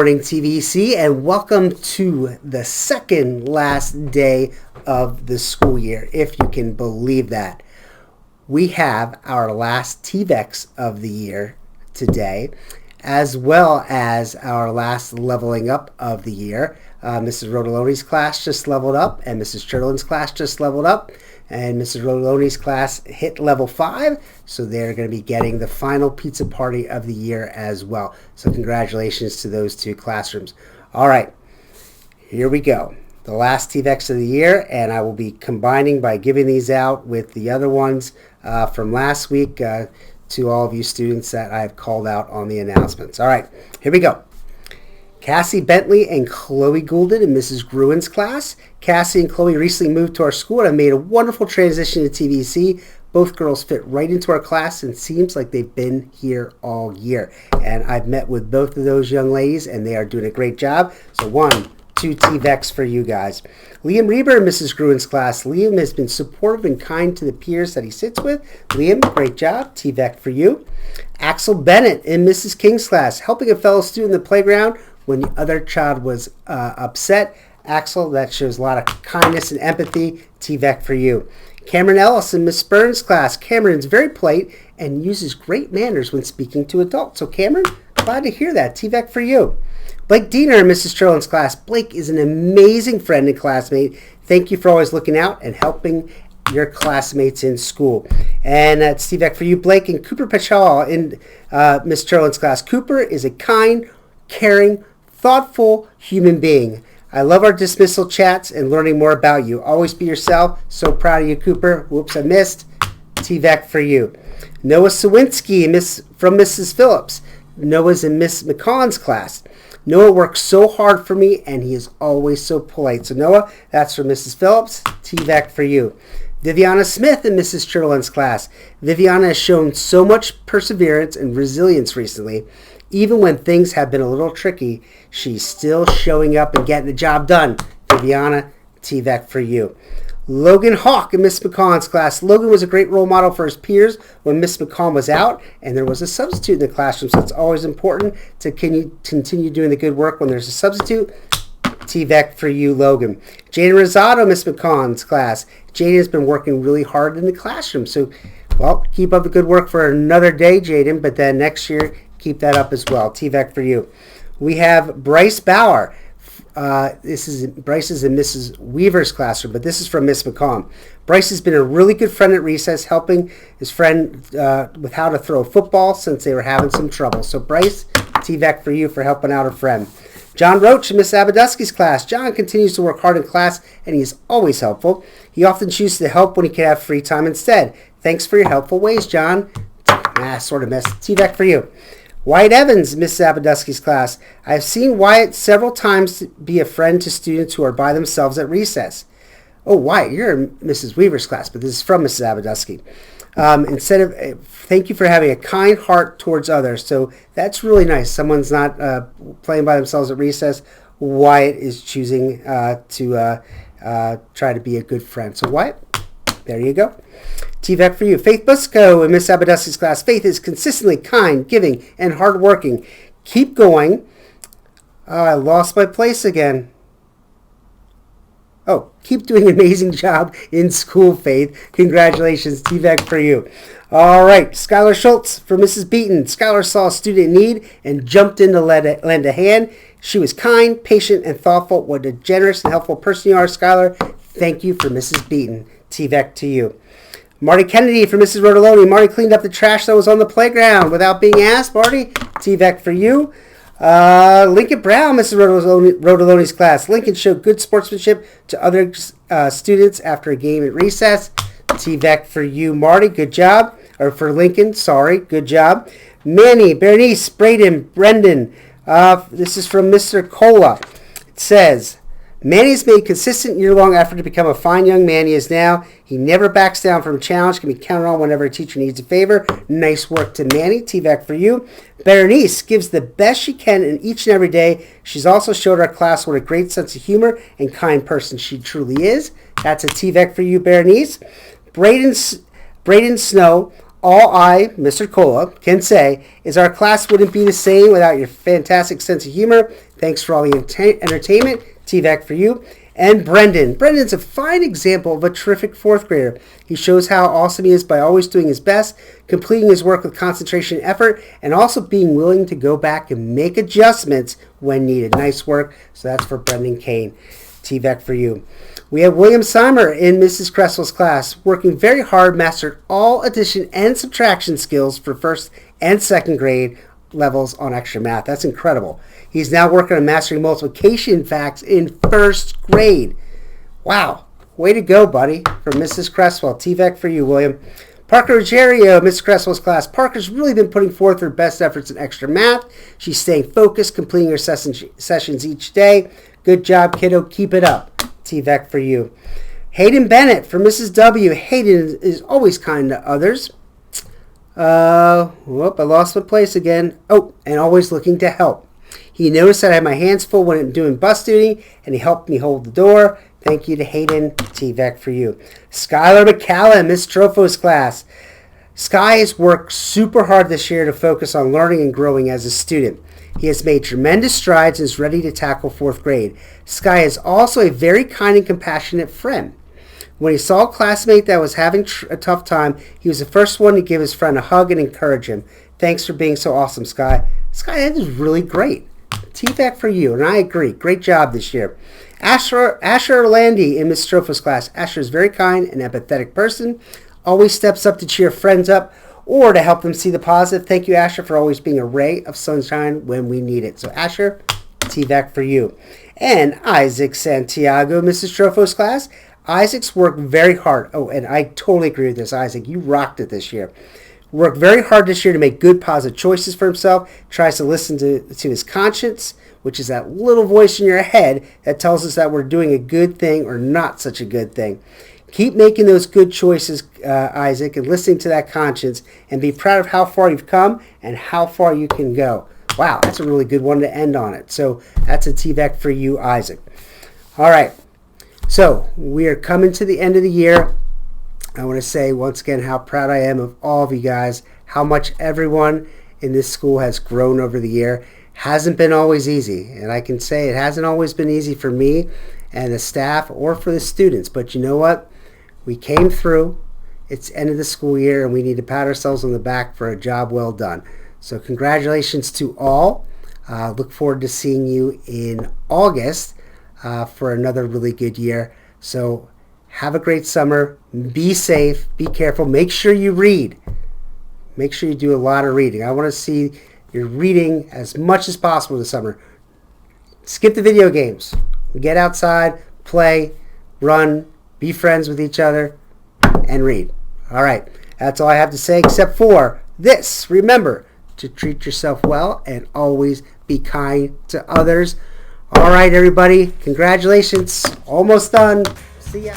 morning, TVEC, and welcome to the second last day of the school year, if you can believe that. We have our last TVECs of the year today, as well as our last leveling up of the year. Mrs. Rodoloni's class just leveled up, and Mrs. Churlin's class just leveled up, and Mrs. Rodoloni's class hit level 5, so they're going to be getting the final pizza party of the year as well. So congratulations to those two classrooms. All right, here we go. The last TVECs of the year, and I will be combining by giving these out with the other ones from last week to all of you students that I have called out on the announcements. All right, here we go. Cassie Bentley and Chloe Goulden in Mrs. Gruen's class. Cassie and Chloe recently moved to our school and have made a wonderful transition to TVEC. Both girls fit right into our class and seems like they've been here all year. And I've met with both of those young ladies and they are doing a great job. So 1, 2 TVECs for you guys. Liam Reber in Mrs. Gruen's class. Liam has been supportive and kind to the peers that he sits with. Liam, great job. TVEC for you. Axel Bennett in Mrs. King's class. Helping a fellow student in the playground when the other child was upset. Axel, that shows a lot of kindness and empathy. TVEC for you. Cameron Ellis in Miss Burns' class. Cameron's very polite and uses great manners when speaking to adults. So Cameron, glad to hear that. TVEC for you. Blake Diener in Mrs. Churlin's class. Blake is an amazing friend and classmate. Thank you for always looking out and helping your classmates in school. And that's TVEC for you, Blake. And Cooper Pachal in Miss Churlin's class. Cooper is a kind, caring, thoughtful human being. I love our dismissal chats and learning more about you. Always be yourself. So proud of you, Cooper. Whoops, I missed. TVEC for you. Noah Sawinski from Mrs. Phillips. Noah's in Miss McConn's class. Noah works so hard for me and he is always so polite. So Noah, that's from Mrs. Phillips. TVEC for you. Viviana Smith in Mrs. Churlin's class. Viviana has shown so much perseverance and resilience recently. Even when things have been a little tricky, she's still showing up and getting the job done. Viviana, TVEC for you. Logan Hawk in Miss McConn's class. Logan was a great role model for his peers when Miss McConn was out, and there was a substitute in the classroom, so it's always important to continue doing the good work when there's a substitute. TVEC for you, Logan. Jaden Rosado, Miss McConn's class. Jaden has been working really hard in the classroom, so, well, keep up the good work for another day, Jaden, but then next year, keep that up as well. TVEC for you. We have Bryce Bauer. Bryce is in Mrs. Weaver's classroom, but this is from Miss McComb. Bryce has been a really good friend at recess, helping his friend with how to throw a football since they were having some trouble. So Bryce, TVEC for you for helping out a friend. John Roach in Miss Abadusky's class. John continues to work hard in class, and he is always helpful. He often chooses to help when he can have free time instead. Thanks for your helpful ways, John. Sort of missed. TVEC for you. Wyatt Evans, Miss Abadusky's class. I have seen Wyatt several times be a friend to students who are by themselves at recess. Oh, Wyatt, you're in Mrs. Weaver's class, but this is from Mrs. Abadusky. Thank you for having a kind heart towards others. So that's really nice. Someone's not playing by themselves at recess. Wyatt is choosing to try to be a good friend. So Wyatt, there you go. TVEC for you. Faith Busco in Miss Abadusky's class. Faith is consistently kind, giving, and hardworking. Keep going. I lost my place again. Oh, keep doing an amazing job in school, Faith. Congratulations. TVEC for you. All right. Skylar Schultz for Mrs. Beaton. Skylar saw a student in need and jumped in to lend a hand. She was kind, patient, and thoughtful. What a generous and helpful person you are, Skylar. Thank you for Mrs. Beaton. TVEC to you. Marty Kennedy for Mrs. Rodoloni. Marty cleaned up the trash that was on the playground without being asked. Marty, TVEC for you. Lincoln Brown, Mrs. Rodoloni's class. Lincoln showed good sportsmanship to other students after a game at recess. TVEC for you, Marty. Good job. Or for Lincoln, sorry. Good job. Manny, Bernice, Braden, Brendan. This is from Mr. Cola. It says, Manny's made consistent year-long effort to become a fine young man he is now. He never backs down from a challenge, can be counted on whenever a teacher needs a favor. Nice work to Manny. TVEC for you. Berenice gives the best she can in each and every day. She's also showed our class what a great sense of humor and kind person she truly is. That's a TVEC for you, Berenice. Braden Snow. All I, Mr. Cola, can say is our class wouldn't be the same without your fantastic sense of humor. Thanks for all the entertainment. TVEC for you. And Brendan. Brendan's a fine example of a terrific fourth grader. He shows how awesome he is by always doing his best, completing his work with concentration and effort, and also being willing to go back and make adjustments when needed. Nice work. So that's for Brendan Kane. TVEC for you. We have William Simer in Mrs. Cresswell's class, working very hard, mastered all addition and subtraction skills for first and second grade levels on extra math. That's incredible. He's now working on mastering multiplication facts in first grade. Wow. Way to go, buddy, from Mrs. Cresswell. TVEC for you, William. Parker Ruggiero, Mrs. Cresswell's class. Parker's really been putting forth her best efforts in extra math. She's staying focused, completing her sessions each day. Good job, kiddo. Keep it up. TVEC for you. Hayden Bennett from Mrs. W. Hayden is always kind to others. I lost my place again. Oh, and always looking to help. He noticed that I had my hands full when I'm doing bus duty, and he helped me hold the door. Thank you to Hayden. TVEC for you. Skylar McCallum, Miss Trofo's class. Sky has worked super hard this year to focus on learning and growing as a student. He has made tremendous strides and is ready to tackle fourth grade. Sky is also a very kind and compassionate friend. When he saw a classmate that was having a tough time, he was the first one to give his friend a hug and encourage him. Thanks for being so awesome, Sky. Sky, that is really great. TVEC for you, and I agree. Great job this year. Asher Orlandi in Miss Strofo's class. Asher is a very kind and empathetic person. Always steps up to cheer friends up or to help them see the positive. Thank you, Asher, for always being a ray of sunshine when we need it. So, Asher, TVEC for you. And Isaac Santiago, Mrs. Strofo's class. Isaac's worked very hard. Oh, and I totally agree with this, Isaac. You rocked it this year. Worked very hard this year to make good, positive choices for himself. Tries to listen to his conscience, which is that little voice in your head that tells us that we're doing a good thing or not such a good thing. Keep making those good choices, Isaac, and listening to that conscience, and be proud of how far you've come and how far you can go. Wow, that's a really good one to end on it. So that's a TVEC for you, Isaac. All right. So we are coming to the end of the year. I want to say once again how proud I am of all of you guys, how much everyone in this school has grown over the year. Hasn't been always easy, and I can say it hasn't always been easy for me and the staff or for the students. But you know what? We came through. It's the end of the school year, and we need to pat ourselves on the back for a job well done. So congratulations to all. Look forward to seeing you in August for another really good year. So have a great summer. Be safe. Be careful. Make sure you read. Make sure you do a lot of reading. I want to see you reading as much as possible this summer. Skip the video games. Get outside, play, run, be friends with each other, and read. All right. That's all I have to say except for this. Remember to treat yourself well and always be kind to others. All right, everybody. Congratulations. Almost done. See ya.